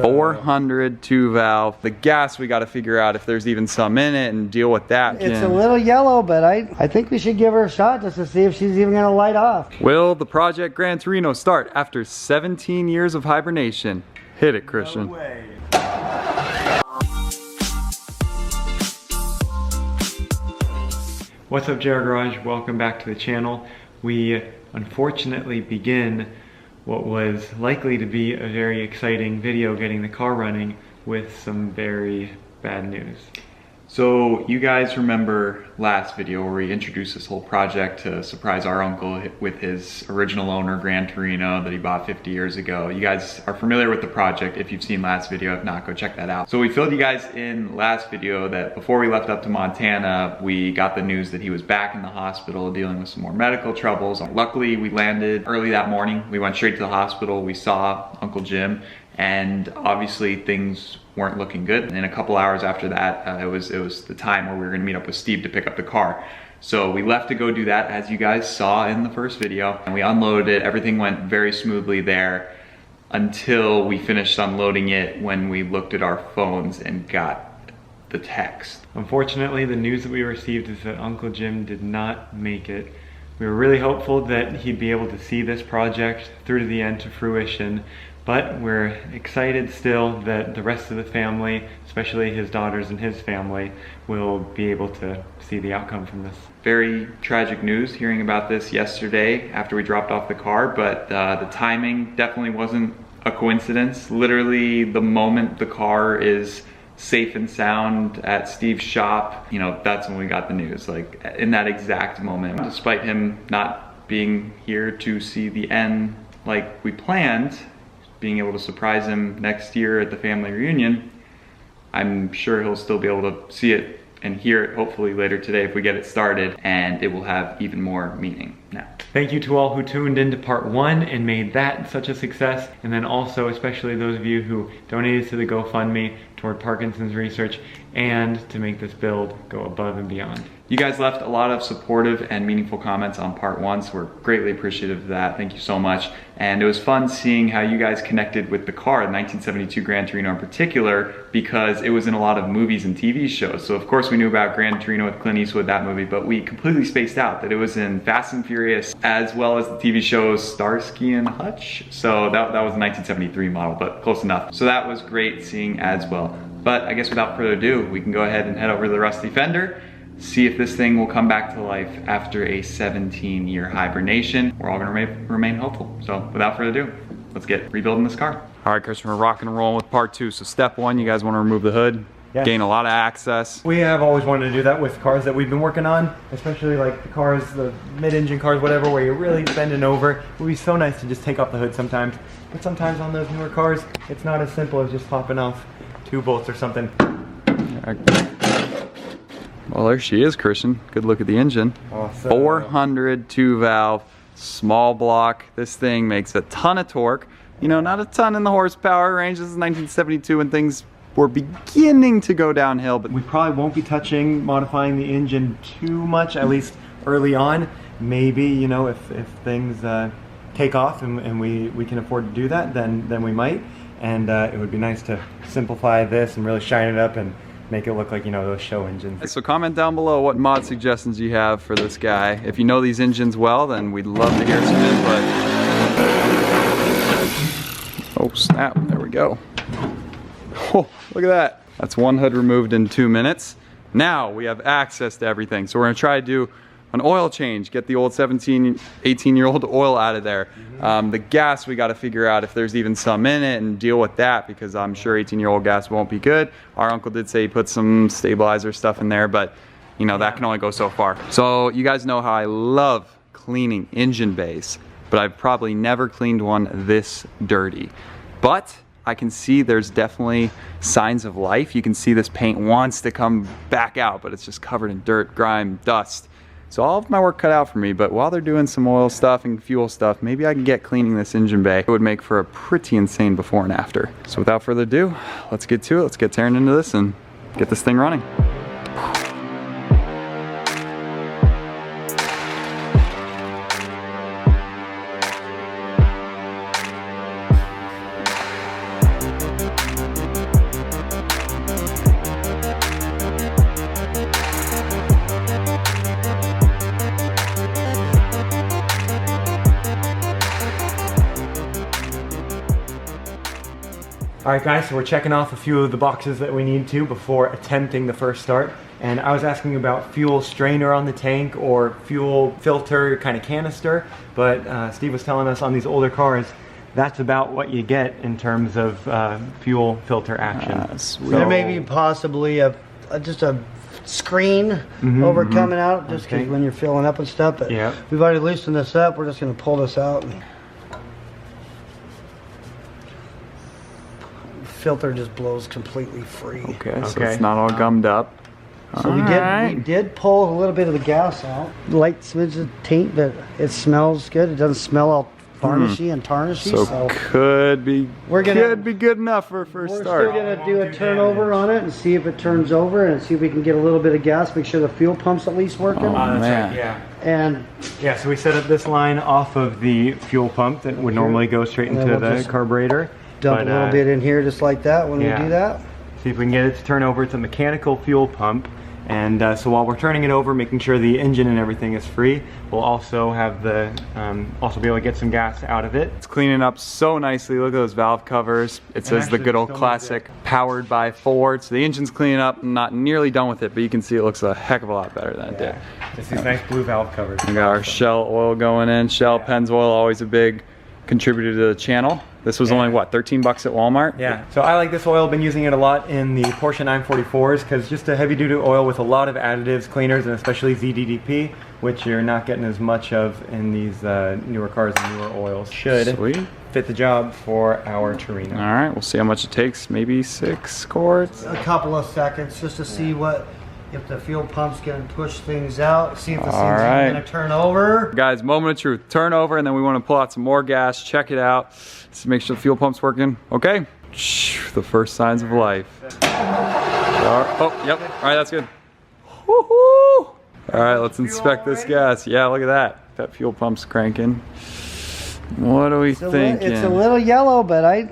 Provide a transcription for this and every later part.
So 400 2-valve. The gas, we got to figure out if there's even some in it and deal with that. it's a little yellow, but I think we should give her a shot just to see if she's even gonna light off. Will the Project Gran Torino start after 17 years of hibernation? Hit it, Christian. No way. What's up, JR Garage? Welcome back to the channel. We unfortunately begin what was likely to be a very exciting video getting the car running with some very bad news. So you guys remember last video where we introduced this whole project to surprise our uncle with his original owner Gran Torino that he bought 50 years ago. You guys are familiar with the project if you've seen last video. If not, go check that out. So we filled you guys in last video that before we left up to Montana, we got the news that he was back in the hospital dealing with some more medical troubles. Luckily, we landed early that morning. We went straight to the hospital. We saw Uncle Jim, and obviously things weren't looking good. And a couple hours after that, it was the time where we were gonna meet up with Steve to pick up the car. So we left to go do that, as you guys saw in the first video, and we unloaded it. Everything went very smoothly there until we finished unloading it when we looked at our phones and got the text. Unfortunately, the news that we received is that Uncle Jim did not make it. We were really hopeful that he'd be able to see this project through to the end, to fruition. But we're excited still that the rest of the family, especially his daughters and his family, will be able to see the outcome from this. Very tragic news hearing about this yesterday after we dropped off the car, but the timing definitely wasn't a coincidence. Literally the moment the car is safe and sound at Steve's shop, you know, that's when we got the news, like in that exact moment. Despite him not being here to see the end like we planned, being able to surprise him next year at the family reunion, I'm sure he'll still be able to see it and hear it hopefully later today if we get it started, and it will have even more meaning now. Thank you to all who tuned into part 1 and made that such a success, and then also especially those of you who donated to the GoFundMe toward Parkinson's research and to make this build go above and beyond. You guys left a lot of supportive and meaningful comments on part 1, so we're greatly appreciative of that. Thank you so much. And it was fun seeing how you guys connected with the car, the 1972 Gran Torino in particular, because it was in a lot of movies and TV shows. So of course we knew about Gran Torino with Clint Eastwood, that movie, but we completely spaced out that it was in Fast and Furious, as well as the TV show Starsky and Hutch. So that was a 1973 model, but close enough. So that was great seeing as well. But I guess without further ado, we can go ahead and head over to the Rusty Fender, see if this thing will come back to life after a 17-year hibernation. We're all gonna remain hopeful. So without further ado, let's get rebuilding this car. All right, Christian, we're rocking and rolling with part 2. So step 1, you guys wanna remove the hood, gain a lot of access. We have always wanted to do that with cars that we've been working on, especially like the cars, the mid-engine cars, whatever, where you're really bending over. It would be so nice to just take off the hood sometimes. But sometimes on those newer cars, it's not as simple as just popping off 2 bolts or something. Well, there she is, Christian. Good look at the engine. Awesome. 400 2-valve, small block. This thing makes a ton of torque. You know, not a ton in the horsepower range. This is 1972 when things were beginning to go downhill. But we probably won't be modifying the engine too much, at least early on. Maybe, you know, if things take off and we can afford to do that, then we might. And it would be nice to simplify this and really shine it up and make it look like, you know, those show engines. So comment down below what mod suggestions you have for this guy. If you know these engines well, then we'd love to hear some input. Oh snap, there we go. Oh, look at that. That's one hood removed in 2 minutes. Now we have access to everything. So we're gonna try to do an oil change, get the old 17, 18-year-old oil out of there. The gas, we gotta figure out if there's even some in it and deal with that, because I'm sure 18-year-old gas won't be good. Our uncle did say he put some stabilizer stuff in there, but you know, that can only go so far. So you guys know how I love cleaning engine bays, but I've probably never cleaned one this dirty. But I can see there's definitely signs of life. You can see this paint wants to come back out, but it's just covered in dirt, grime, dust. So all of my work cut out for me, but while they're doing some oil stuff and fuel stuff, maybe I can get cleaning this engine bay. It would make for a pretty insane before and after. So without further ado, let's get to it. Let's get tearing into this and get this thing running. All right, guys, so we're checking off a few of the boxes that we need to before attempting the first start. And I was asking about fuel strainer on the tank or fuel filter kind of canister, but Steve was telling us on these older cars, that's about what you get in terms of fuel filter action. There may be possibly just a screen over coming out, just because when you're filling up and stuff. But we've already loosened this up. We're just going to pull this out. Filter just blows completely free. Okay, so it's not all gummed up. So we did pull a little bit of the gas out. Light smidge of taint, but it smells good. It doesn't smell all varnishy and tarnishy. So could be good enough for a first start. We're still gonna do a turnover on it and see if it turns over and see if we can get a little bit of gas. Make sure the fuel pump's at least working. Oh, that's man. right, yeah. And yeah, so we set up this line off of the fuel pump that would normally go straight into the carburetor. Dump a little bit in here just like that when we do that. See if we can get it to turn over. It's a mechanical fuel pump. And so while we're turning it over, making sure the engine and everything is free, we'll also have the also be able to get some gas out of it. It's cleaning up so nicely. Look at those valve covers. It says the good old classic, powered by Ford. So the engine's cleaning up. I'm not nearly done with it, but you can see it looks a heck of a lot better than it did. It's these nice blue valve covers. We got our Shell oil going in. Shell Pennzoil, always a big contributor to the channel. This was only what, 13 bucks at Walmart? Yeah, so I like this oil. Been using it a lot in the Porsche 944s because just a heavy duty oil with a lot of additives, cleaners, and especially ZDDP, which you're not getting as much of in these newer cars and newer oils. Should fit the job for our Torino. All right, we'll see how much it takes. Maybe 6 quarts. A couple of seconds just to see if the fuel pump's gonna push things out, see if the thing's gonna turn over. Guys, moment of truth. Turn over, and then we want to pull out some more gas, check it out, to make sure the fuel pump's working. Okay? The first signs of life. Oh, yep. All right, that's good. Woohoo! All right, let's inspect this gas. Yeah, look at that. That fuel pump's cranking. What are we thinking? It's a little yellow, but I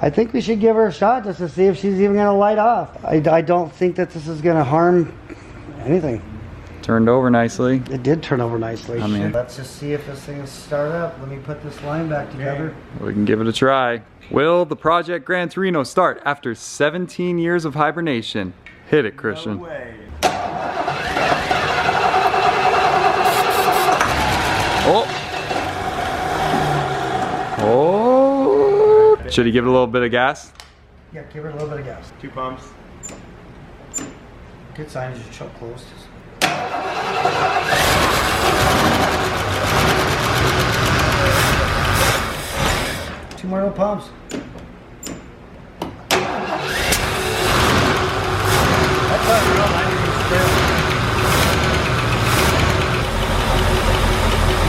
think we should give her a shot just to see if she's even going to light off. I don't think that this is going to harm anything. Turned over nicely. It did turn over nicely. I mean, let's just see if this thing will start up. Let me put this line back together. We can give it a try. Will the Project Gran Torino start after 17 years of hibernation? Hit it, Christian. No way. Oh! Oh! Should he give it a little bit of gas? Yeah, give her a little bit of gas. 2 pumps. Good sign is your choke closed. 2 more little pumps.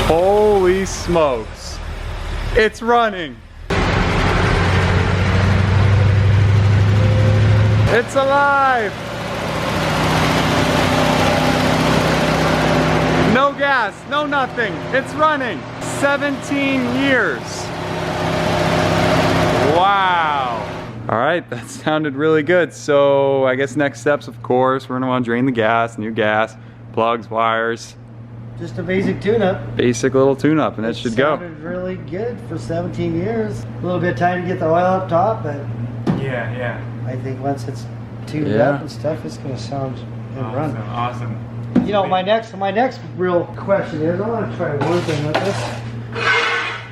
Holy smokes. It's running. It's alive. No gas, no nothing. It's running. 17 years. Wow. All right, that sounded really good. So I guess next steps, of course, we're gonna want to drain the gas, new gas, plugs, wires. Just a basic tune-up. Basic little tune-up, and it should go. Sounded really good for 17 years. A little bit of time to get the oil up top, but yeah. I think once it's tuned up and stuff, it's gonna sound and run. Awesome. You know, my next real question is, I want to try one thing with this.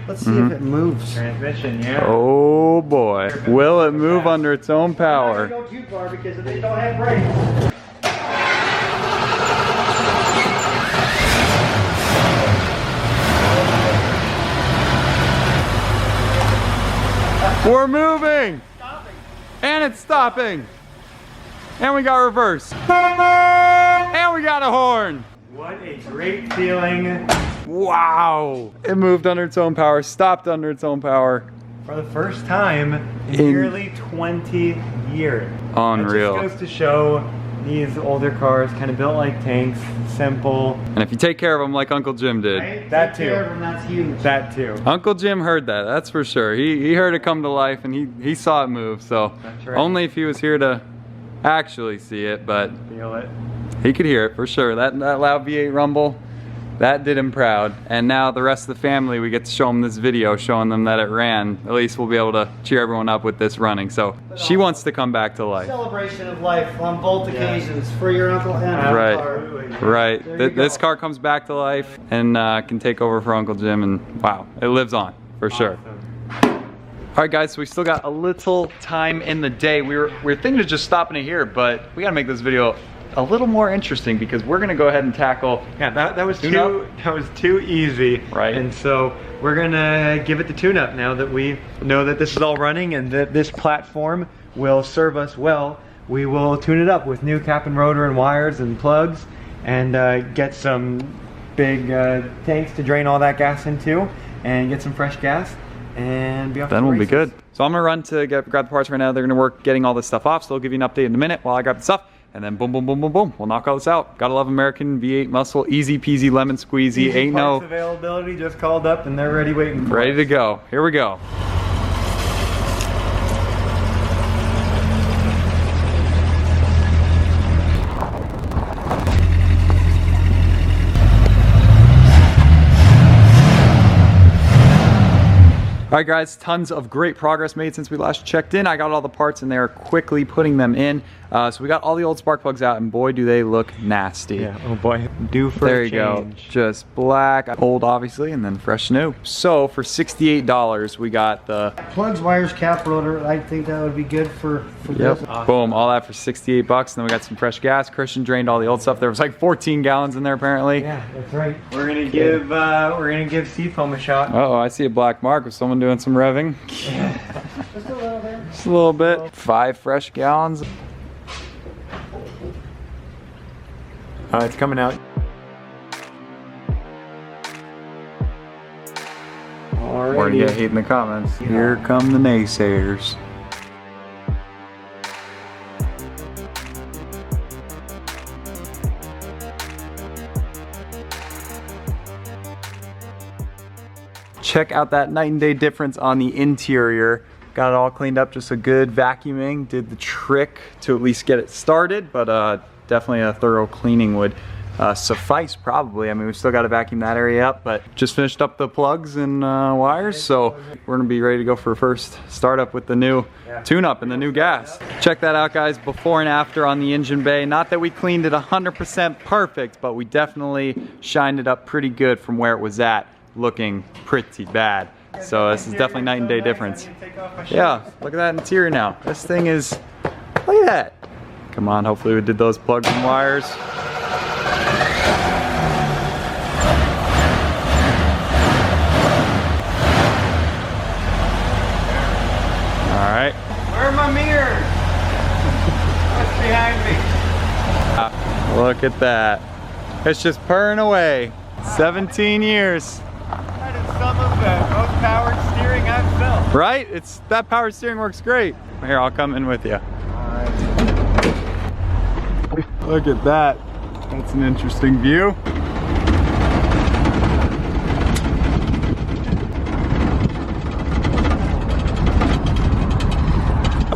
Let's see if it moves. Transmission, yeah. Oh boy. Will it move under its own power? I'm not gonna go too far because they don't have brakes. We're moving! Stopping. And it's stopping! And we got reverse. And we got a horn! What a great feeling. Wow! It moved under its own power, stopped under its own power. For the first time in nearly 20 years. Unreal. It just goes to show these older cars kind of built like tanks, simple. And if you take care of them like Uncle Jim did. Right? That Take too. care of them, that's huge. That too. Uncle Jim heard that, that's for sure. He heard it come to life and he saw it move, so That's right. only if he was here to actually see it, but Feel it. he could hear it for sure. That loud V8 rumble, That did him proud. And now the rest of the family, we get to show them this video showing them that it ran. At least we'll be able to cheer everyone up with this running. So she wants to come back to life. Celebration of life on both occasions for your uncle and Right, car. right. This car comes back to life and can take over for Uncle Jim, and wow, it lives on for sure. All right, guys, so we still got a little time in the day. We were thinking of just stopping it here, but we gotta make this video a little more interesting because we're gonna go ahead and tackle. Yeah, that was too easy. Right. And so we're gonna give it the tune-up now that we know that this is all running and that this platform will serve us well. We will tune it up with new cap and rotor and wires and plugs, and get some big tanks to drain all that gas into, and get some fresh gas, and be off to the Then we'll be races. good. So I'm gonna run to grab the parts right now. They're gonna work getting all this stuff off, so I'll give you an update in a minute while I grab the stuff. And then boom, boom, boom, boom, boom. We'll knock all this out. Gotta love American V8 muscle. Easy peasy lemon squeezy. Easy Ain't parts no... availability, just called up and they're ready waiting for Ready us. to go. Here we go. All right, guys, tons of great progress made since we last checked in. I got all the parts and they're quickly putting them in. So we got all the old spark plugs out, and boy, do they look nasty. Yeah, oh boy, due for There a you go. change. Just black, old obviously, and then fresh new. So for $68, we got the Plugs, wires, cap, rotor. I think that would be good for Yep. this. Boom. All that for 68 bucks. And then we got some fresh gas. Christian drained all the old stuff. There was like 14 gallons in there apparently. Yeah, that's right. We're gonna give seafoam a shot. Uh oh, I see a black mark with someone doing some revving. Just a little bit. Just a little bit. 5 fresh gallons. It's coming out. We're gonna get hate in the comments. Here come the naysayers. Check out that night and day difference on the interior. Got it all cleaned up, just a good vacuuming. Did the trick to at least get it started, but definitely a thorough cleaning would suffice probably. I mean, we've still got to vacuum that area up, but just finished up the plugs and wires, so we're gonna be ready to go for a first startup with the new tune-up and the new gas. Check that out, guys, before and after on the engine bay. Not that we cleaned it 100% perfect, but we definitely shined it up pretty good from where it was at, looking pretty bad. So this is definitely night and day difference. Yeah, look at that interior now. This thing is, look at that. Come on, hopefully we did those plugs and wires. All right. Where are my mirrors? What's behind me? Look at that. It's just purring away. 17 years. That is some of the most powered steering I've felt. Right? That power steering works great. Here, I'll come in with you. Look at that. That's an interesting view.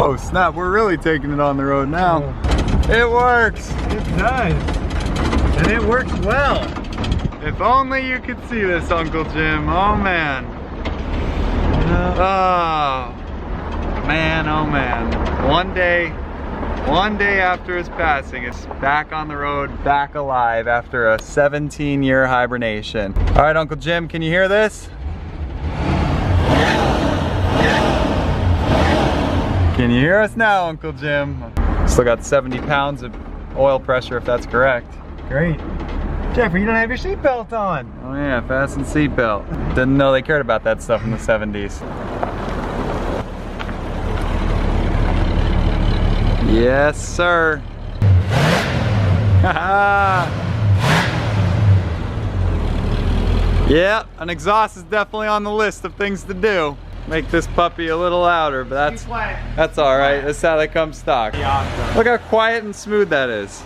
Oh snap, we're really taking it on the road now. It works. It does. And it works well. If only you could see this, Uncle Jim. Oh man. Oh man, oh man. One day after his passing, it's back on the road, back alive after a 17-year hibernation. All right, Uncle Jim, can you hear this? Can you hear us now, Uncle Jim? Still got 70 pounds of oil pressure, if that's correct. Great. Jeffrey, you don't have your seatbelt on. Oh yeah, fasten seatbelt. Didn't know they cared about that stuff in the 70s. Yes, sir. Yeah, an exhaust is definitely on the list of things to do. Make this puppy a little louder, but that's all right. That's how they come stock. Awesome. Look how quiet and smooth that is.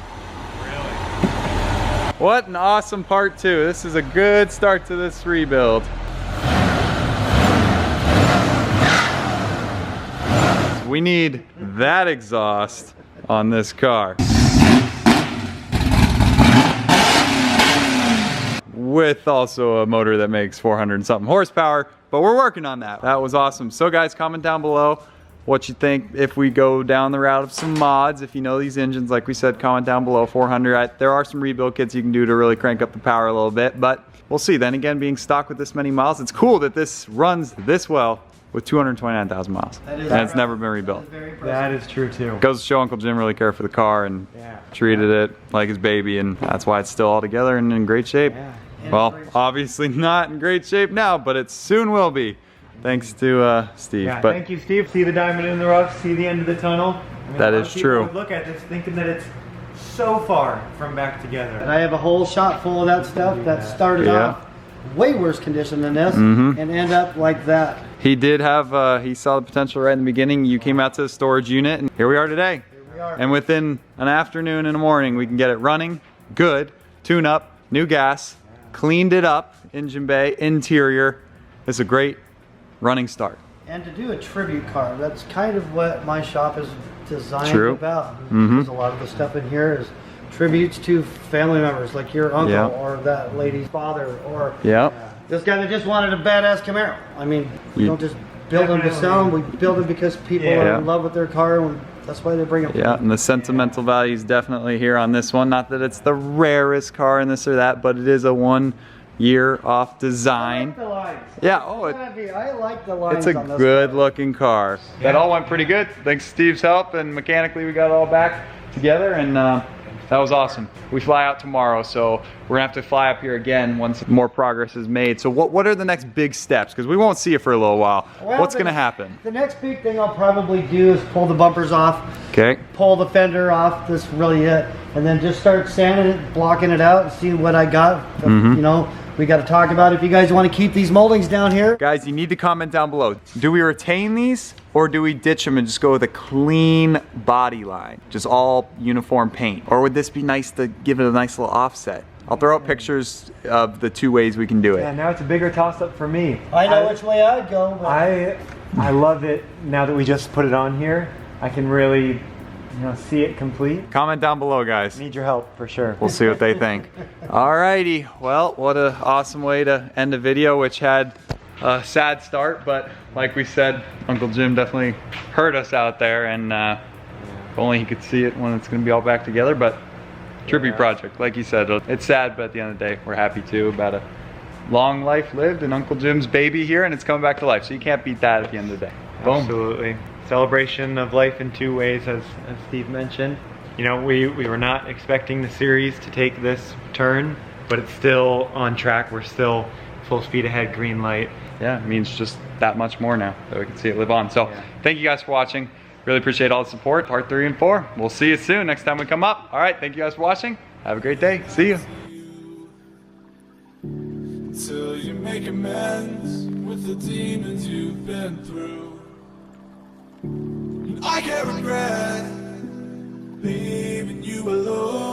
Really? What an awesome part 2. This is a good start to this rebuild. We need that exhaust on this car. with also a motor that makes 400 and something horsepower, but we're working on that. That was awesome. So guys, comment down below what you think if we go down the route of some mods. If you know these engines, like we said, comment down below. 400, there are some rebuild kits you can do to really crank up the power a little bit, but we'll see. Then again, being stock with this many miles, it's cool that this runs this well with 229,000 miles. And it's never been rebuilt. That is true too. Goes to show Uncle Jim really cared for the car and treated it like his baby, and that's why it's still all together and in great shape. Well, obviously not in great shape now, but it soon will be. Thanks to Steve. Yeah, thank you, Steve. See the diamond in the rough, see the end of the tunnel. I mean, that is true. Look at this thinking that it's so far from back together. And I have a whole shot full of that stuff that started off way worse condition than this and end up like that. He did have, he saw the potential right in the beginning. You came out to the storage unit and here we are today. Here we are. And within an afternoon and a morning, we can get it running, good, tune up, new gas, cleaned it up, engine bay, interior. It's a great running start. And to do a tribute car, that's kind of what my shop is designed about. Because a lot of the stuff in here is tributes to family members, like your uncle or that lady's father, or this guy that just wanted a badass Camaro. I mean, we don't just build them to sell them, we build them because people are in love with their car, and that's why they bring them. Yeah, and the sentimental value is definitely here on this one. Not that it's the rarest car in this or that, but it is a 1 year off design. I like the lines. Yeah, I like the lines. It's a good looking car. That all went pretty good. Thanks to Steve's help, and mechanically we got it all back together, and that was awesome. We fly out tomorrow, so we're gonna have to fly up here again once more progress is made. So what are the next big steps? Because we won't see it for a little while. Well, what's gonna happen? The next big thing I'll probably do is pull the bumpers off. Okay. Pull the fender off, that's really it. And then just start sanding it, blocking it out, and see what I got. You know, we got to talk about if you guys want to keep these moldings down here. Guys, you need to comment down below. Do we retain these or do we ditch them and just go with a clean body line? Just all uniform paint? Or would this be nice to give it a nice little offset? I'll throw out pictures of the 2 ways we can do it. Yeah, now it's a bigger toss-up for me. I know which way I'd go. But I love it now that we just put it on here. I can really, see it complete. Comment down below, guys. Need your help for sure. We'll see what they think. Alrighty, well, what an awesome way to end a video, which had a sad start, but like we said, Uncle Jim definitely hurt us out there, and if only he could see it when it's gonna be all back together. But tribute project, like you said, it's sad, but at the end of the day, we're happy too about a long life lived and Uncle Jim's baby here, and it's coming back to life, so you can't beat that at the end of the day. Boom. Absolutely. Celebration of life in 2 ways, as Steve mentioned. We were not expecting the series to take this turn, but it's still on track. We're still full speed ahead, green light. Yeah, it means just that much more now that we can see it live on. So thank you guys for watching. Really appreciate all the support. Part 3 and 4. We'll see you soon next time we come up. All right, thank you guys for watching. Have a great day. See you. Till you make amends with the demons you've been through. I can't regret leaving you alone.